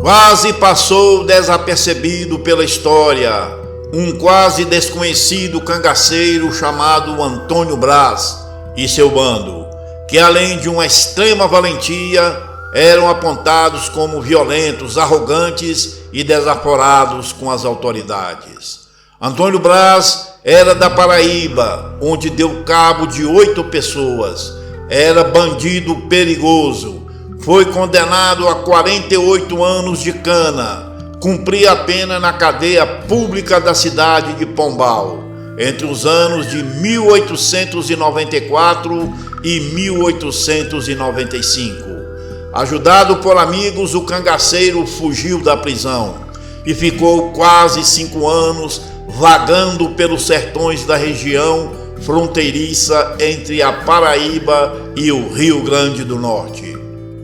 Quase passou desapercebido pela história um quase desconhecido cangaceiro chamado Antônio Braz e seu bando, que além de uma extrema valentia, eram apontados como violentos, arrogantes e desaforados com as autoridades. Antônio Braz era da Paraíba, onde deu cabo de 8 pessoas. Era bandido perigoso. Foi condenado a 48 anos de cana. Cumpria a pena na cadeia pública da cidade de Pombal, entre os anos de 1894 e 1895. Ajudado por amigos, o cangaceiro fugiu da prisão e ficou quase 5 anos vagando pelos sertões da região fronteiriça entre a Paraíba e o Rio Grande do Norte.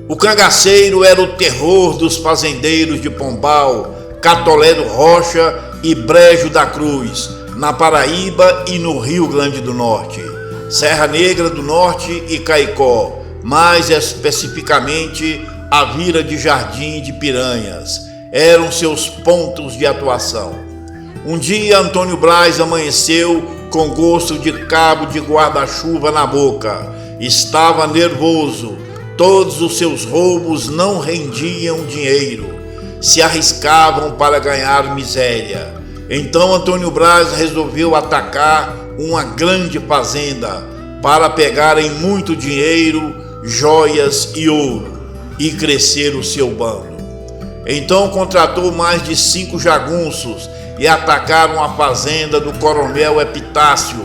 O cangaceiro era o terror dos fazendeiros de Pombal, Catolé do Rocha e Brejo da Cruz, na Paraíba e no Rio Grande do Norte, Serra Negra do Norte e Caicó, mais especificamente a Vila de Jardim de Piranhas, eram seus pontos de atuação. Um dia Antônio Braz amanheceu com gosto de cabo de guarda-chuva na boca. Estava nervoso. Todos os seus roubos não rendiam dinheiro. Se arriscavam para ganhar miséria. Então Antônio Braz resolveu atacar uma grande fazenda para pegarem muito dinheiro, joias e ouro e crescer o seu bando. Então contratou mais de 5 jagunços e atacaram a fazenda do Coronel Epitácio,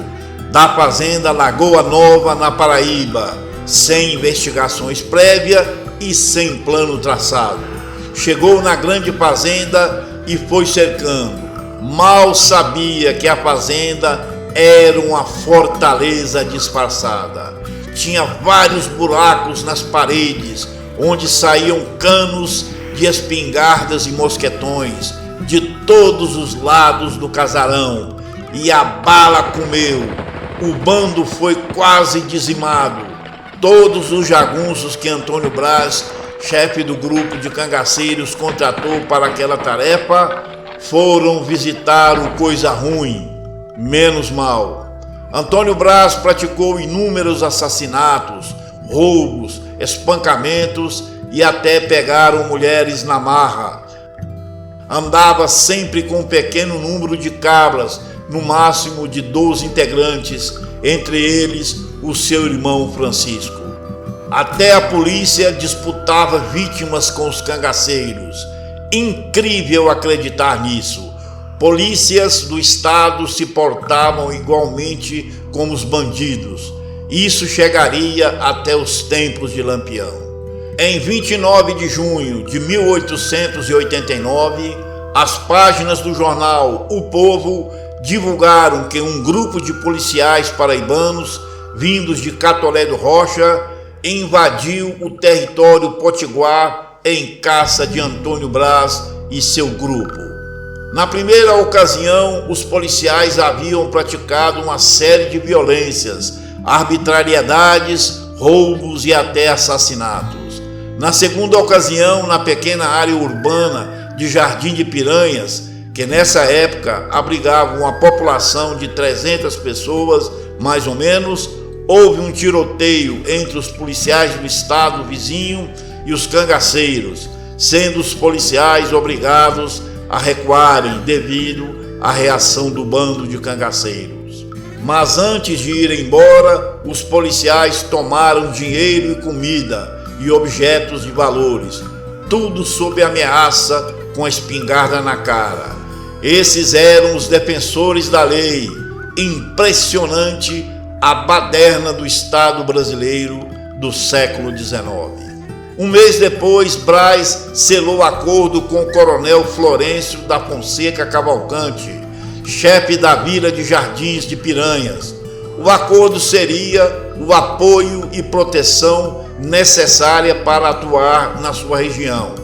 da fazenda Lagoa Nova, na Paraíba, sem investigações prévias e sem plano traçado. Chegou na grande fazenda e foi cercando. Mal sabia que a fazenda era uma fortaleza disfarçada. Tinha vários buracos nas paredes, onde saíam canos de espingardas e mosquetões de todos os lados do casarão, e a bala comeu. O bando foi quase dizimado. Todos os jagunços que Antônio Braz, chefe do grupo de cangaceiros, contratou para aquela tarefa, foram visitar o Coisa Ruim, menos mal. Antônio Braz praticou inúmeros assassinatos, roubos, espancamentos e até pegaram mulheres na marra. Andava sempre com um pequeno número de cabras, no máximo de 12 integrantes, entre eles o seu irmão Francisco. Até a polícia disputava vítimas com os cangaceiros. Incrível acreditar nisso. Polícias do estado se portavam igualmente como os bandidos. Isso chegaria até os tempos de Lampião. Em 29 de junho de 1889, as páginas do jornal O Povo divulgaram que um grupo de policiais paraibanos, vindos de Catolé do Rocha, invadiu o território potiguar em caça de Antônio Braz e seu grupo. Na primeira ocasião, os policiais haviam praticado uma série de violências, arbitrariedades, roubos e até assassinatos. Na segunda ocasião, na pequena área urbana de Jardim de Piranhas, que nessa época abrigava uma população de 300 pessoas, mais ou menos, houve um tiroteio entre os policiais do estado vizinho e os cangaceiros, sendo os policiais obrigados a recuarem devido à reação do bando de cangaceiros. Mas antes de ir embora, os policiais tomaram dinheiro e comida e objetos de valores, tudo sob ameaça, com a espingarda na cara. Esses eram os defensores da lei. Impressionante a baderna do Estado brasileiro do século XIX. Um mês depois, Braz selou acordo com o coronel Florencio da Fonseca Cavalcante, chefe da Vila de Jardins de Piranhas. O acordo seria o apoio e proteção necessária para atuar na sua região.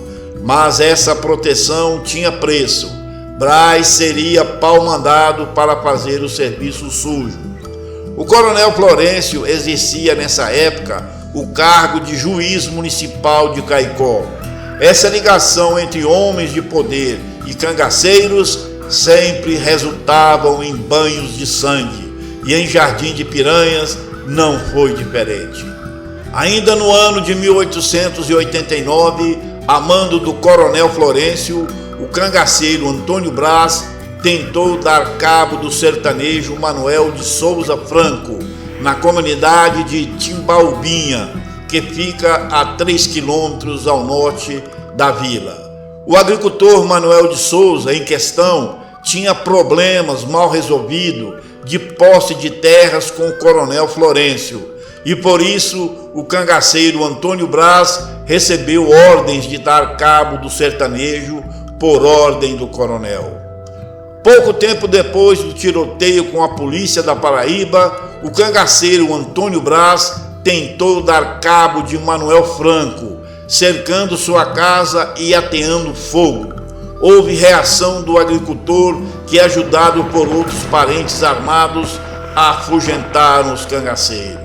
Mas essa proteção tinha preço. Braz seria pau-mandado para fazer o serviço sujo. O coronel Florencio exercia nessa época o cargo de juiz municipal de Caicó. Essa ligação entre homens de poder e cangaceiros sempre resultavam em banhos de sangue, e em Jardim de Piranhas não foi diferente. Ainda no ano de 1889, a mando do coronel Florencio, o cangaceiro Antônio Braz tentou dar cabo do sertanejo Manuel de Souza Franco, na comunidade de Timbaubinha, que fica a 3 quilômetros ao norte da vila. O agricultor Manuel de Souza, em questão, tinha problemas mal resolvidos de posse de terras com o coronel Florencio, e por isso o cangaceiro Antônio Braz recebeu ordens de dar cabo do sertanejo por ordem do coronel. Pouco tempo depois do tiroteio com a polícia da Paraíba, o cangaceiro Antônio Braz tentou dar cabo de Manuel Franco, cercando sua casa e ateando fogo. Houve reação do agricultor que, ajudado por outros parentes armados, afugentaram os cangaceiros.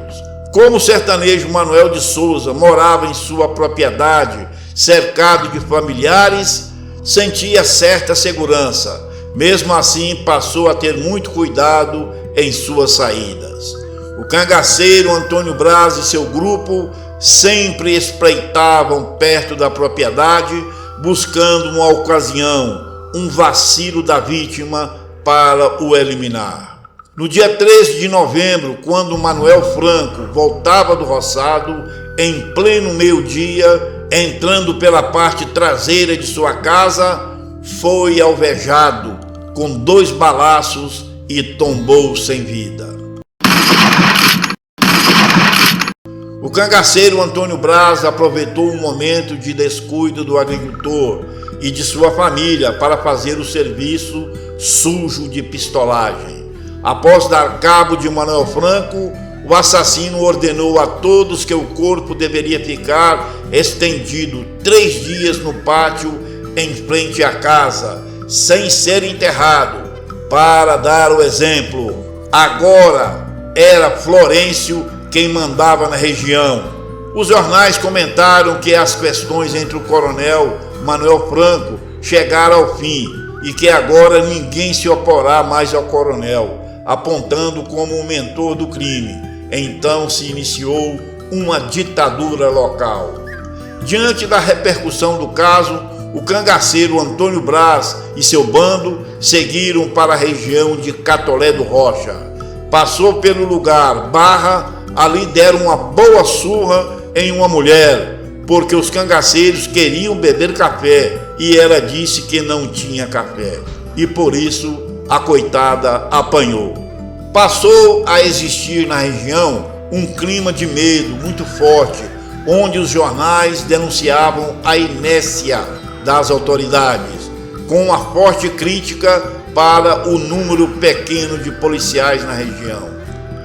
Como o sertanejo Manuel de Souza morava em sua propriedade, cercado de familiares, sentia certa segurança. Mesmo assim, passou a ter muito cuidado em suas saídas. O cangaceiro Antônio Braz e seu grupo sempre espreitavam perto da propriedade, buscando uma ocasião, um vacilo da vítima para o eliminar. No dia 13 de novembro, quando Manuel Franco voltava do roçado, em pleno meio-dia, entrando pela parte traseira de sua casa, foi alvejado com 2 balaços e tombou sem vida. O cangaceiro Antônio Braz aproveitou um momento de descuido do agricultor e de sua família para fazer o serviço sujo de pistolagem. Após dar cabo de Manuel Franco, o assassino ordenou a todos que o corpo deveria ficar estendido 3 dias no pátio em frente à casa, sem ser enterrado, para dar o exemplo. Agora era Florencio quem mandava na região. Os jornais comentaram que as questões entre o coronel Manuel Franco chegaram ao fim e que agora ninguém se oporá mais ao coronel, apontando como o mentor do crime. Então se iniciou uma ditadura local. Diante da repercussão do caso, o cangaceiro Antônio Braz e seu bando seguiram para a região de Catolé do Rocha. Passou pelo lugar Barra, ali deram uma boa surra em uma mulher, porque os cangaceiros queriam beber café e ela disse que não tinha café, e por isso a coitada apanhou. Passou a existir na região um clima de medo muito forte, onde os jornais denunciavam a inércia das autoridades, com uma forte crítica para o número pequeno de policiais na região.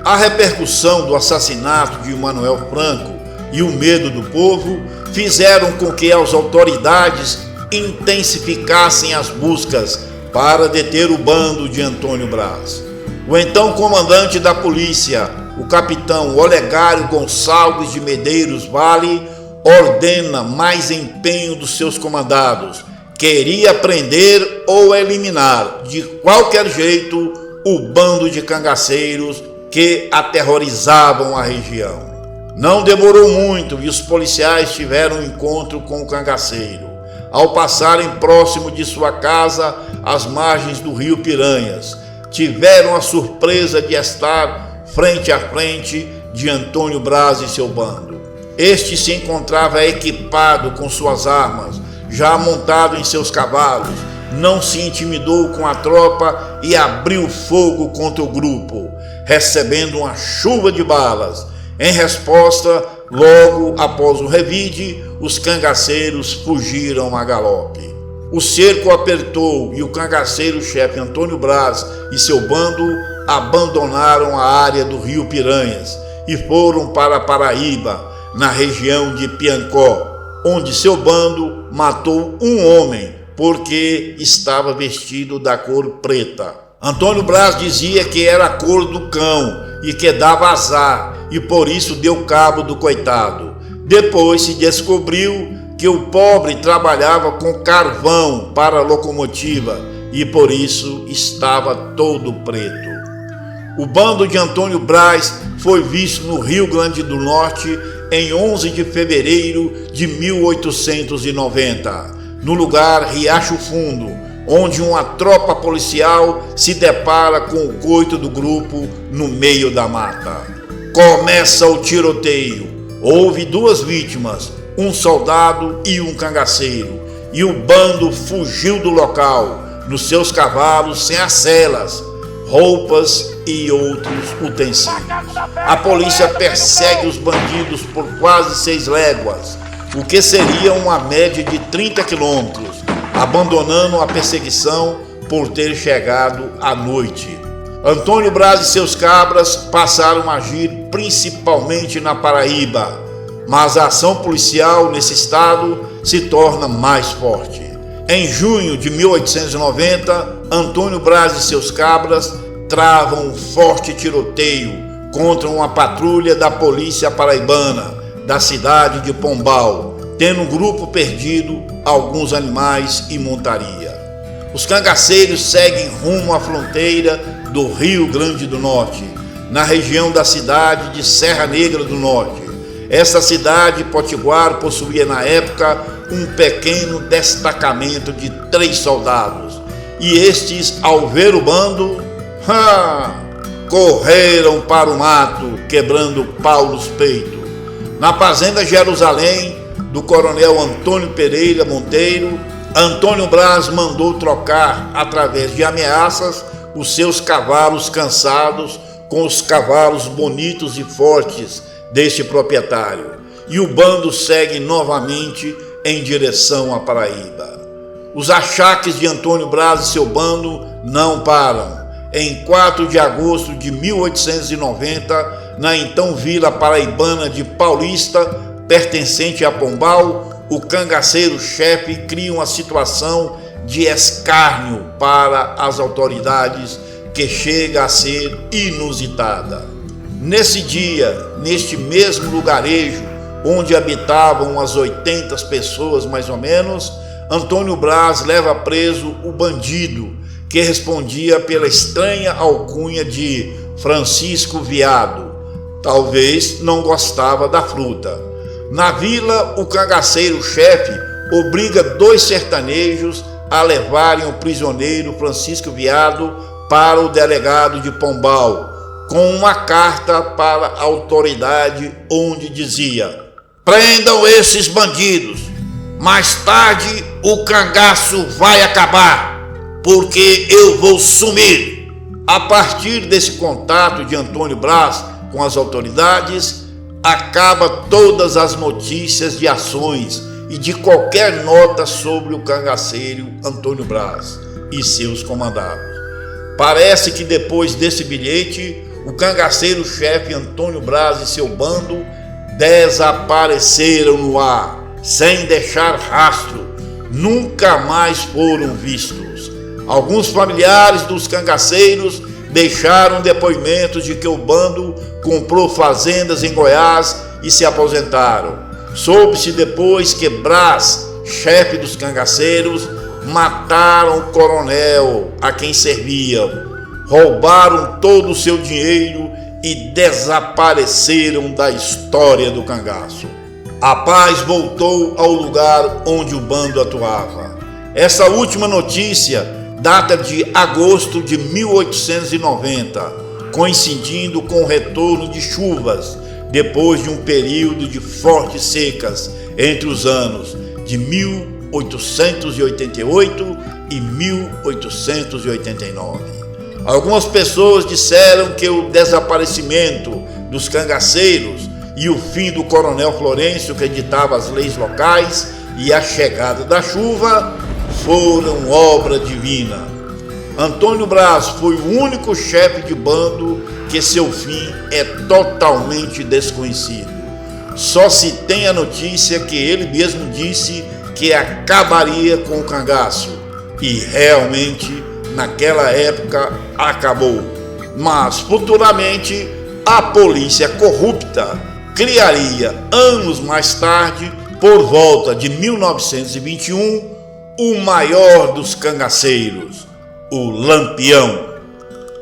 A repercussão do assassinato de Manuel Franco e o medo do povo fizeram com que as autoridades intensificassem as buscas para deter o bando de Antônio Braz. O então comandante da polícia, o capitão Olegário Gonçalves de Medeiros Vale, ordena mais empenho dos seus comandados. Queria prender ou eliminar de qualquer jeito o bando de cangaceiros que aterrorizavam a região. Não demorou muito e os policiais tiveram um encontro com o cangaceiro. Ao passarem próximo de sua casa, às margens do rio Piranhas, tiveram a surpresa de estar frente a frente de Antônio Braz e seu bando. Este se encontrava equipado com suas armas, já montado em seus cavalos, não se intimidou com a tropa e abriu fogo contra o grupo, recebendo uma chuva de balas. Em resposta, logo após o revide, os cangaceiros fugiram a galope. O cerco apertou e o cangaceiro-chefe Antônio Braz e seu bando abandonaram a área do rio Piranhas e foram para a Paraíba, na região de Piancó, onde seu bando matou um homem porque estava vestido da cor preta. Antônio Braz dizia que era a cor do cão e que dava azar, e por isso deu cabo do coitado. Depois se descobriu que o pobre trabalhava com carvão para a locomotiva e por isso estava todo preto. O bando de Antônio Braz foi visto no Rio Grande do Norte em 11 de fevereiro de 1890, no lugar Riacho Fundo, onde uma tropa policial se depara com o coito do grupo no meio da mata. Começa o tiroteio. Houve 2 vítimas, um soldado e um cangaceiro, e o bando fugiu do local, nos seus cavalos sem as selas, roupas e outros utensílios. A polícia persegue os bandidos por quase 6 léguas, o que seria uma média de 30 quilômetros, abandonando a perseguição por ter chegado à noite. Antônio Braz e seus cabras passaram a agir principalmente na Paraíba, mas a ação policial nesse estado se torna mais forte. Em junho de 1890, Antônio Braz e seus cabras travam um forte tiroteio contra uma patrulha da polícia paraibana da cidade de Pombal, tendo um grupo perdido alguns animais e montaria. Os cangaceiros seguem rumo à fronteira do Rio Grande do Norte, na região da cidade de Serra Negra do Norte. Essa cidade potiguar possuía na época um pequeno destacamento de 3 soldados, e estes, ao ver o bando, correram para o mato, quebrando pau nos peitos. Na fazenda Jerusalém, do coronel Antônio Pereira Monteiro, Antônio Braz mandou trocar, através de ameaças, os seus cavalos cansados com os cavalos bonitos e fortes deste proprietário, e o bando segue novamente em direção à Paraíba. Os achaques de Antônio Braz e seu bando não param. Em 4 de agosto de 1890, na então vila paraibana de Paulista, pertencente a Pombal, o cangaceiro-chefe cria uma situação de escárnio para as autoridades que chega a ser inusitada. Nesse dia, neste mesmo lugarejo, onde habitavam umas 80 pessoas mais ou menos, Antônio Braz leva preso o bandido, que respondia pela estranha alcunha de Francisco Viado. Talvez não gostava da fruta. Na vila, o cangaceiro-chefe obriga 2 sertanejos a levarem o prisioneiro Francisco Viado para o delegado de Pombal, com uma carta para a autoridade onde dizia: prendam esses bandidos, mais tarde o cangaço vai acabar, porque eu vou sumir. A partir desse contato de Antônio Braz com as autoridades, acaba todas as notícias de ações e de qualquer nota sobre o cangaceiro Antônio Braz e seus comandados. Parece que depois desse bilhete, o cangaceiro-chefe Antônio Braz e seu bando desapareceram no ar, sem deixar rastro, nunca mais foram vistos. Alguns familiares dos cangaceiros deixaram depoimentos de que o bando comprou fazendas em Goiás e se aposentaram. Soube-se depois que Braz, chefe dos cangaceiros, mataram o coronel a quem serviam, roubaram todo o seu dinheiro e desapareceram da história do cangaço. A paz voltou ao lugar onde o bando atuava. Essa última notícia data de agosto de 1890, coincidindo com o retorno de chuvas, depois de um período de fortes secas entre os anos de 1888 e 1889. Algumas pessoas disseram que o desaparecimento dos cangaceiros e o fim do coronel Florencio, que editava as leis locais, e a chegada da chuva foram obra divina. Antônio Braz foi o único chefe de bando que seu fim é totalmente desconhecido. Só se tem a notícia que ele mesmo disse que acabaria com o cangaço, e realmente naquela época acabou. Mas futuramente a polícia corrupta criaria, anos mais tarde, por volta de 1921, o maior dos cangaceiros, o Lampião.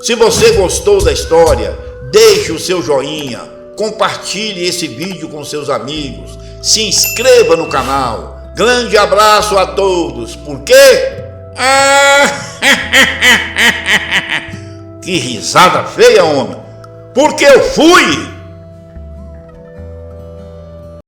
Se você gostou da história, deixe o seu joinha, compartilhe esse vídeo com seus amigos, se inscreva no canal. Grande abraço a todos. Por quê? Que risada feia, homem! Porque eu fui!